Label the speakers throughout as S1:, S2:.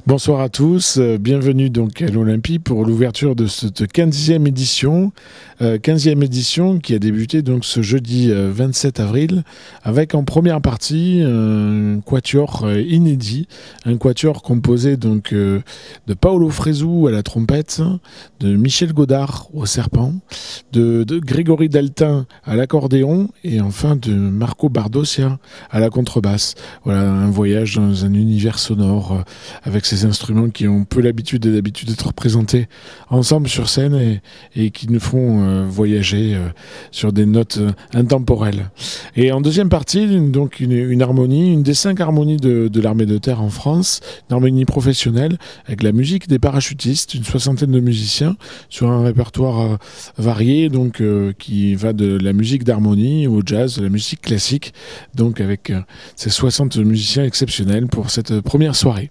S1: Bonsoir à tous, bienvenue donc à l'Olympie pour l'ouverture de cette 15e édition. 15e édition qui a débuté donc ce jeudi 27 avril avec en première partie un quatuor inédit, un quatuor composé donc de Paolo Fresu à la trompette, de Michel Godard au serpent, de Grégory Daltin à l'accordéon et enfin de Marco Bardossia à la contrebasse. Voilà, un voyage dans un univers sonore avec ces instruments qui ont peu l'habitude d'être représentés ensemble sur scène et qui nous font voyager sur des notes intemporelles. Et en deuxième partie, donc une harmonie, une des 5 harmonies de l'armée de terre en France, une harmonie professionnelle avec la musique des parachutistes, une 60aine de musiciens sur un répertoire varié, donc qui va de la musique d'harmonie au jazz, de la musique classique, donc avec ces 60 musiciens exceptionnels pour cette première soirée.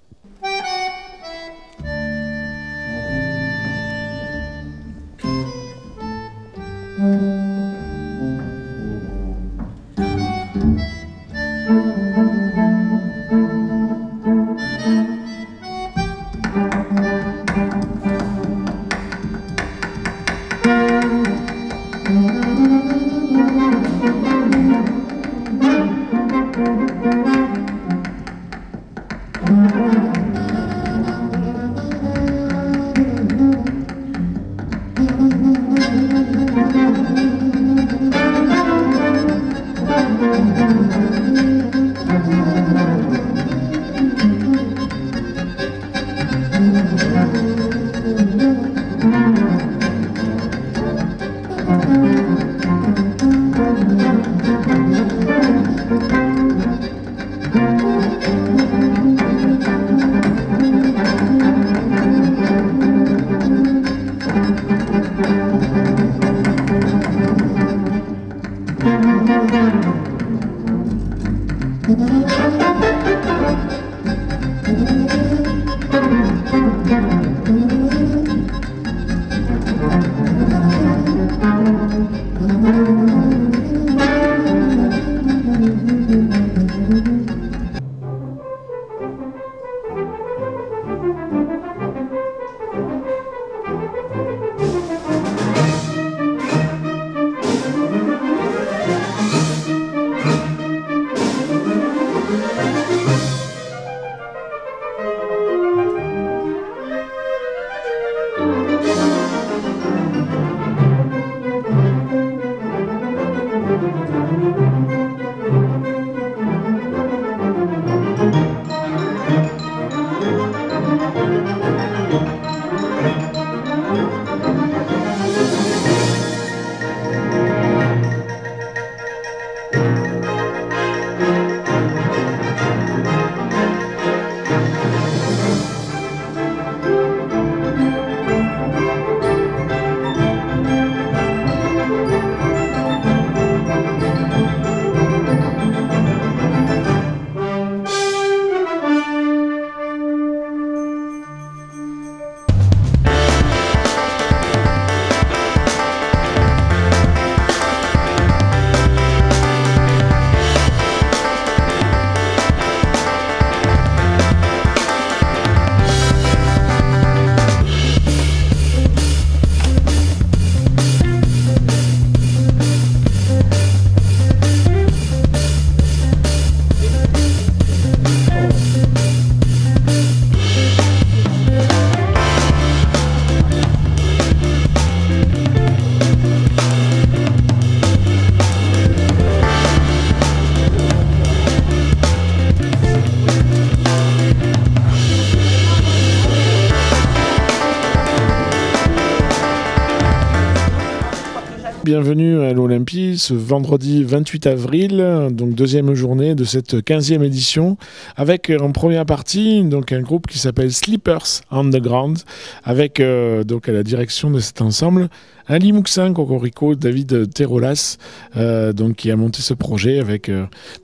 S1: Bienvenue à l'Olympie ce vendredi 28 avril, donc deuxième journée de cette 15e édition, avec en première partie donc un groupe qui s'appelle Sleepers Underground, avec donc à la direction de cet ensemble Ali Mouksin, Cocorico, David Terolas, donc qui a monté ce projet avec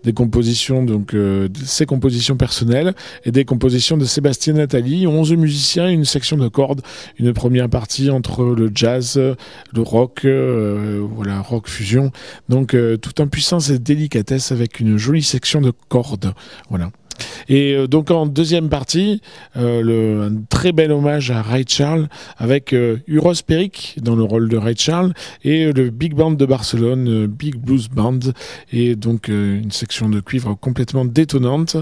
S1: des compositions, donc ses compositions personnelles et des compositions de Sébastien Nathalie, 11 musiciens, une section de cordes, une première partie entre le jazz, le rock, voilà, rock fusion, donc tout en puissance et délicatesse avec une jolie section de cordes, voilà. Donc en deuxième partie, un très bel hommage à Ray Charles avec Uros Perric dans le rôle de Ray Charles et le Big Band de Barcelone, Big Blues Band, et donc une section de cuivre complètement détonnante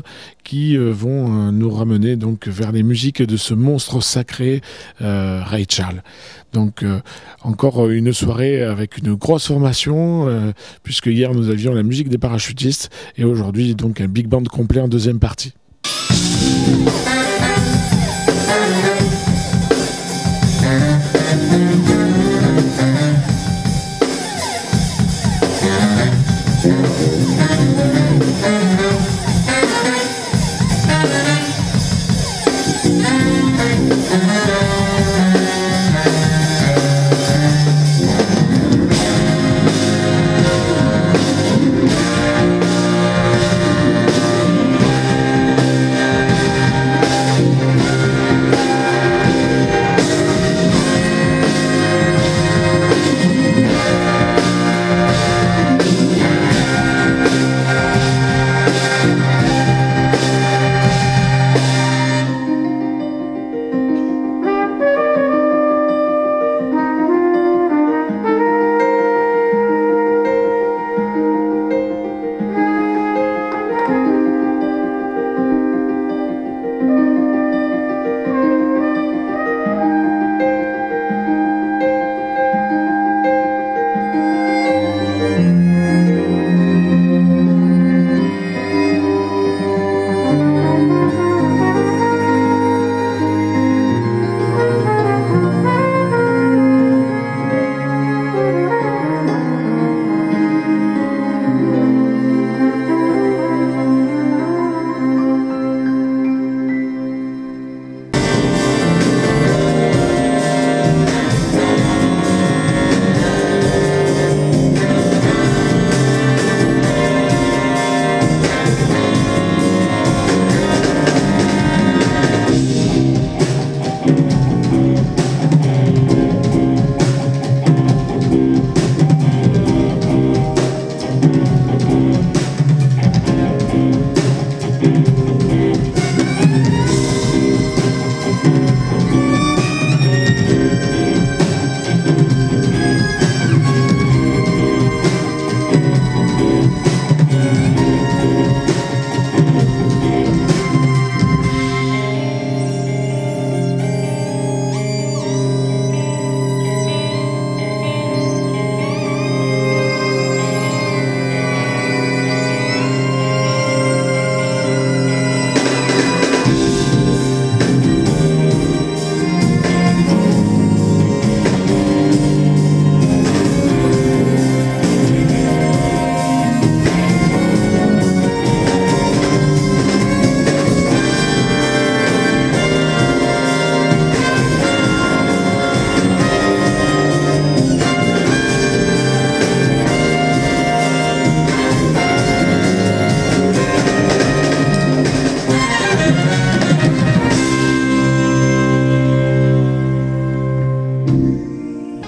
S1: qui vont nous ramener donc vers les musiques de ce monstre sacré Ray Charles. Donc encore une soirée avec une grosse formation, puisque hier nous avions la musique des parachutistes et aujourd'hui donc un big band complet en deuxième partie.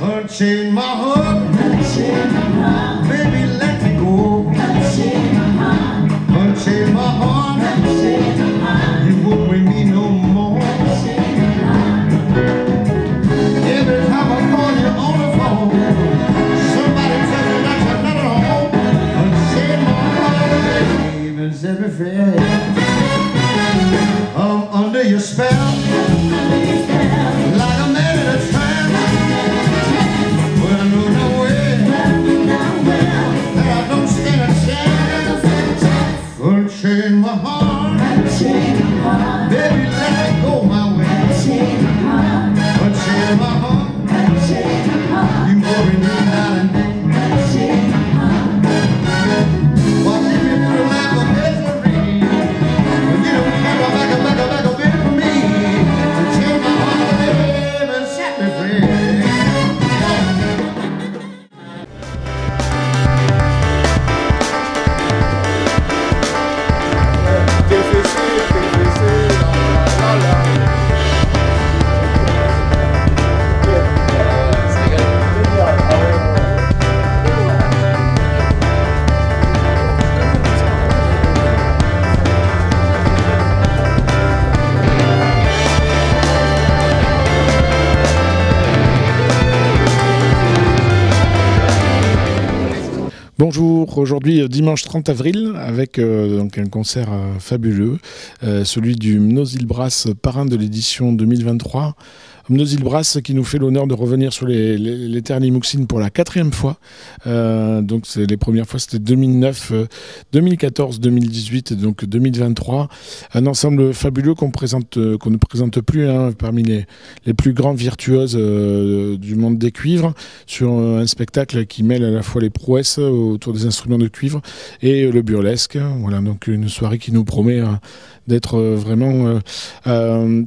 S2: Unchain my heart, baby, let me go. Unchain my heart, you won't bring me no more. Every time I call you on the phone, somebody tell me that you're not at home. Unchain my heart, baby, set me free. I'm under your spell, like a man in a trance. Unchain my heart, baby, let it go my way. Unchain my heart, you worry me night and day. Why leave me through a life of misery? You don't care about back a bit for me.
S1: Bonjour, aujourd'hui dimanche 30 avril avec donc un concert fabuleux, celui du Mnosil Brass, parrain de l'édition 2023. Mnosil Brass qui nous fait l'honneur de revenir sur les terres Limouxines pour la 4e fois. Donc les premières fois c'était 2009, 2014, 2018 et donc 2023. Un ensemble fabuleux qu'on ne présente plus parmi les plus grands virtuoses du monde des cuivres, sur un spectacle qui mêle à la fois les prouesses autour des instruments de cuivre et le burlesque. Voilà, donc une soirée qui nous promet d'être vraiment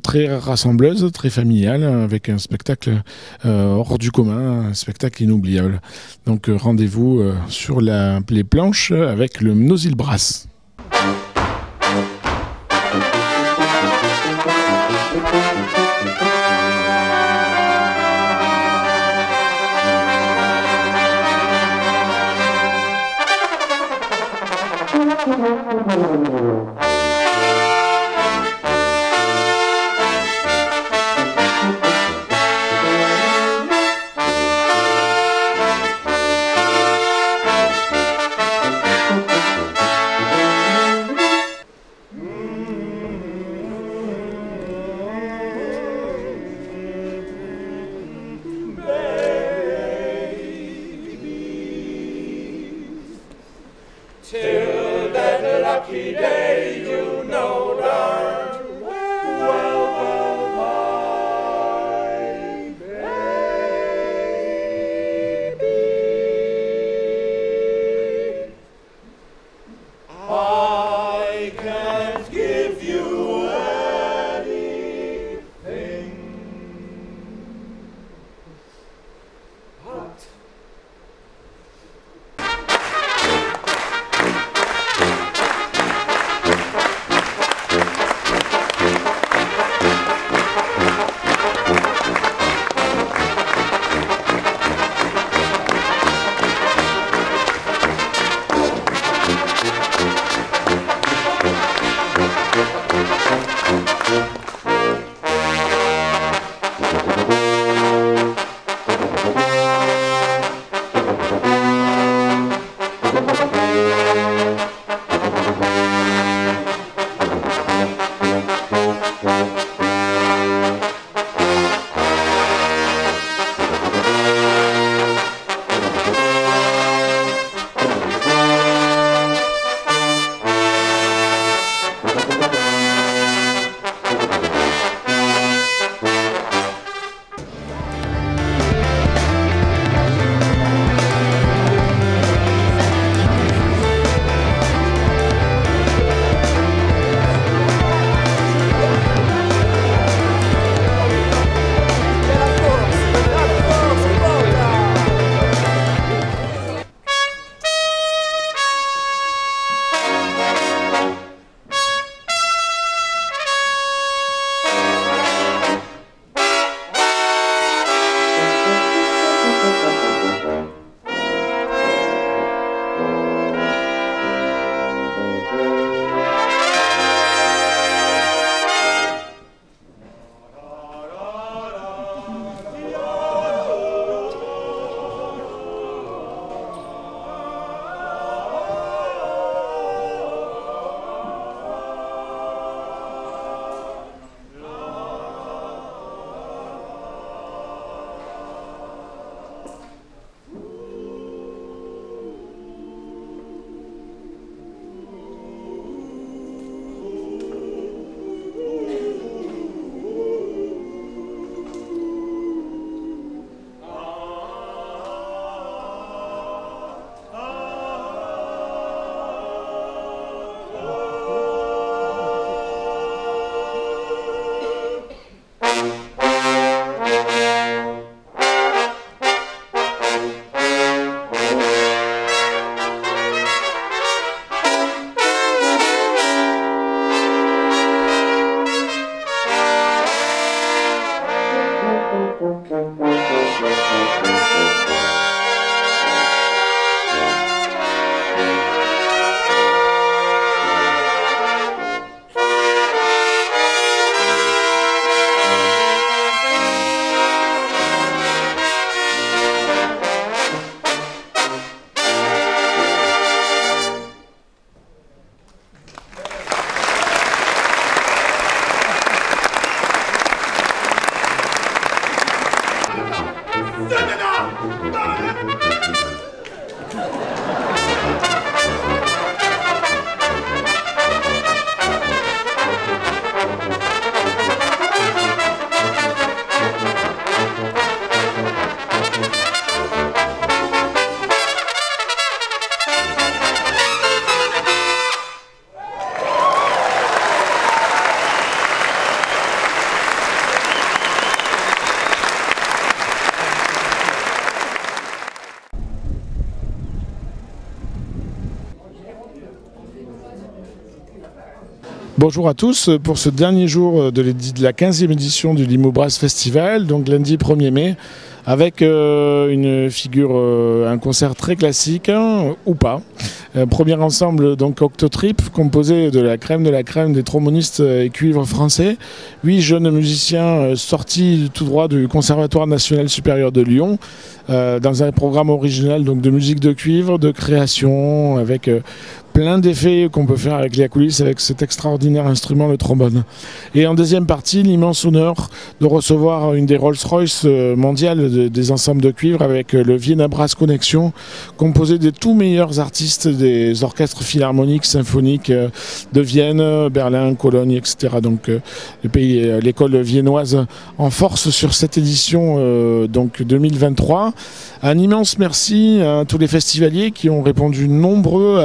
S1: très rassembleuse, très familiale, avec un spectacle hors du commun, un spectacle inoubliable. Donc rendez-vous sur les planches avec le Mnosil Brass.
S3: Till that lucky day, you know, darling, well, my baby, I can't give you anything but
S1: Bonjour à tous pour ce dernier jour de la 15e édition du Limo Brass Festival, donc lundi 1er mai, avec une figure, un concert très classique, ou pas. Premier ensemble, donc Octotrip, composé de la crème des trombonistes et cuivres français. 8 jeunes musiciens sortis tout droit du Conservatoire national supérieur de Lyon, dans un programme original donc, de musique de cuivre, de création, avec plein d'effets qu'on peut faire avec les coulisses, avec cet extraordinaire instrument, le trombone. Et en deuxième partie, l'immense honneur de recevoir une des Rolls-Royce mondiales des ensembles de cuivre avec le Vienna Brass Connection, composé des tout meilleurs artistes des orchestres philharmoniques, symphoniques de Vienne, Berlin, Cologne, etc. Donc l'école viennoise en force sur cette édition donc 2023. Un immense merci à tous les festivaliers qui ont répondu nombreux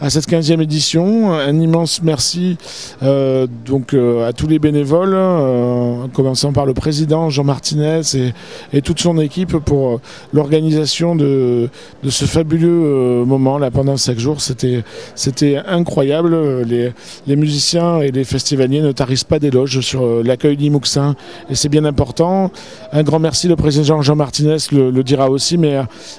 S1: à cette 15e édition. Un immense merci à tous les bénévoles, en commençant par le président Jean Martinez et toute son équipe pour l'organisation de ce fabuleux moment là pendant 5 jours. C'était incroyable. Les musiciens et les festivaliers ne tarissent pas d'éloges sur l'accueil d'Imouxin et c'est bien important. Un grand merci, le président Jean Martinez le dira aussi, mais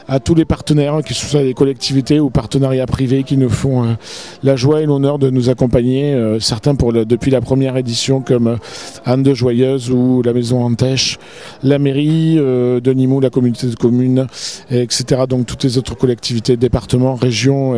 S1: à tous les partenaires, que ce soit les collectivités ou partenariats privés qui nous font la joie et l'honneur de nous accompagner, certains depuis la première édition comme Anne de Joyeuse ou la Maison Antèche, la mairie de Limoux, la communauté de communes, etc. Donc toutes les autres collectivités, départements, régions,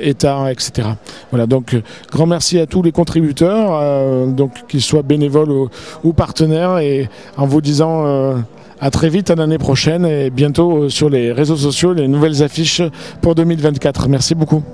S1: États, etc. Voilà, donc grand merci à tous les contributeurs, donc qu'ils soient bénévoles ou partenaires, et en vous disant à très vite à l'année prochaine et bientôt sur les réseaux sociaux, les nouvelles affiches pour 2024. Merci beaucoup.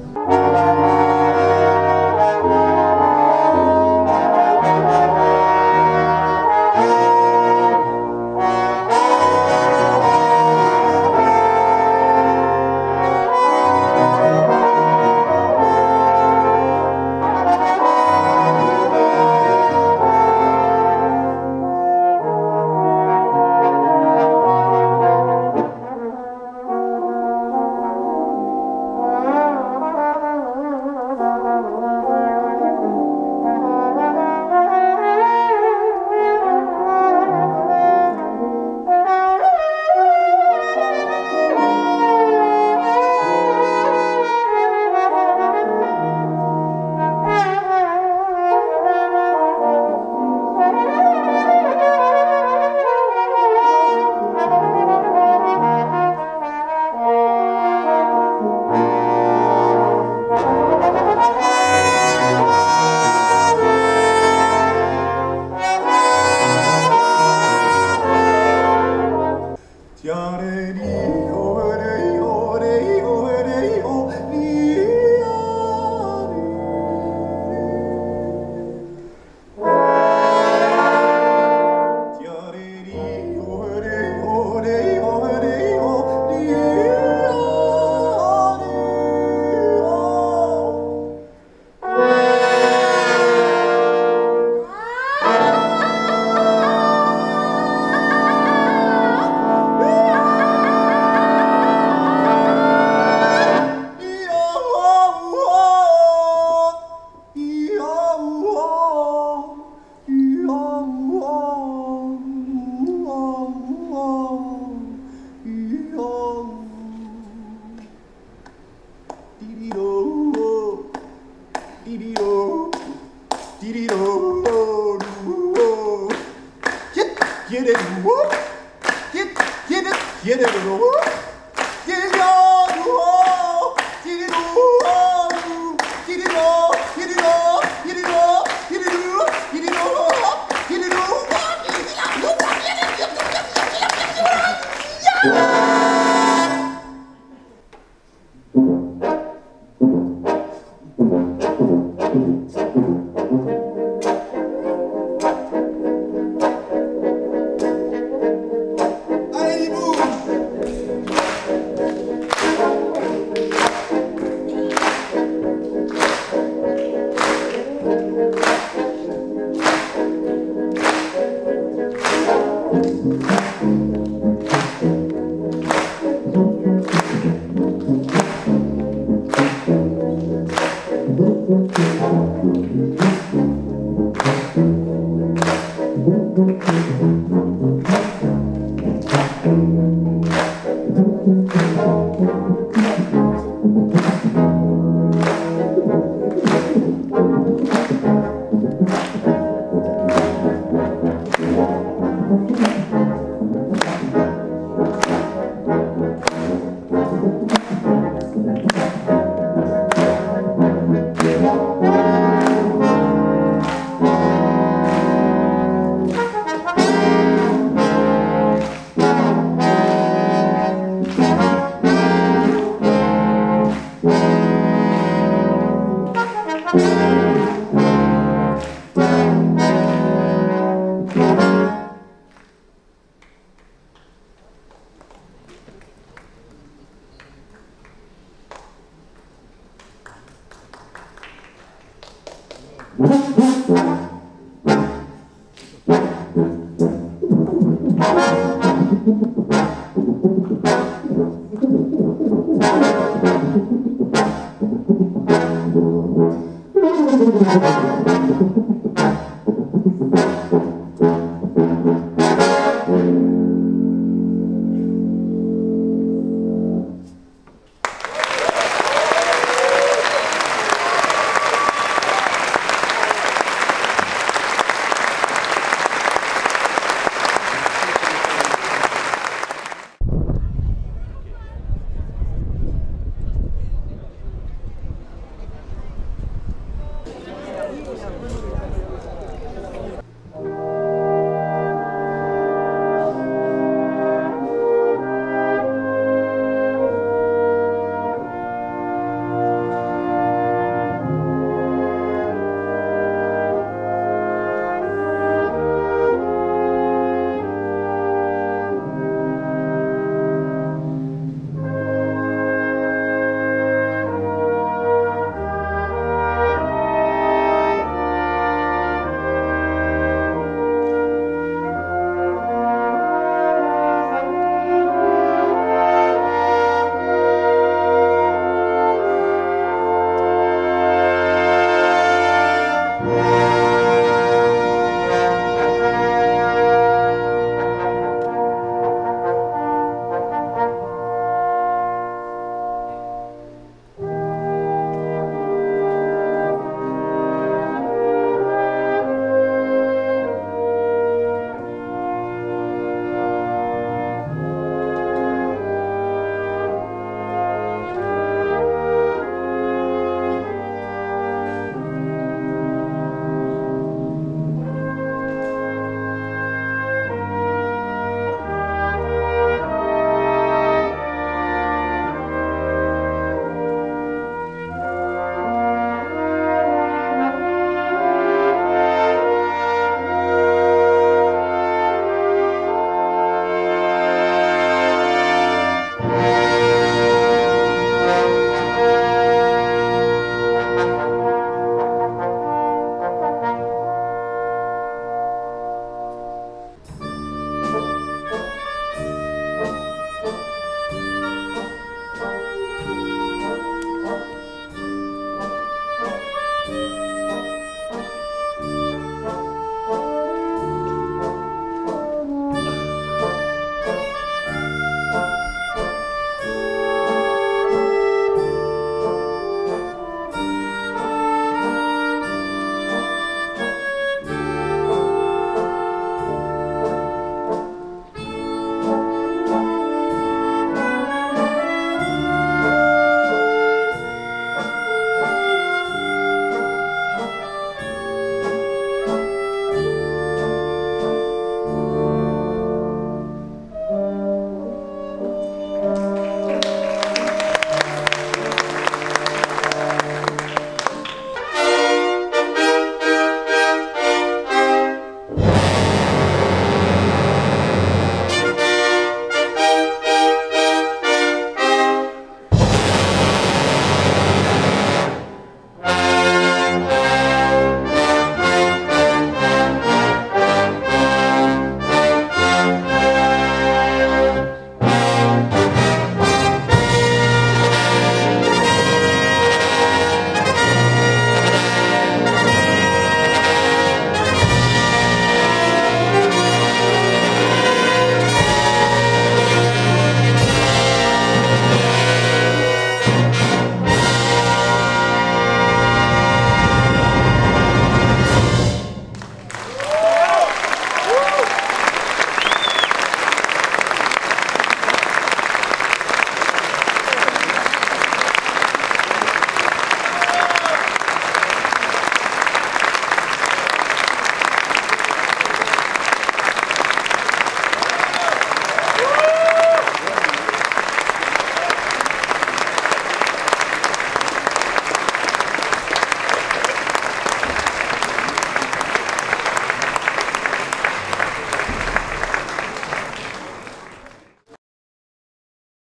S2: Thank you.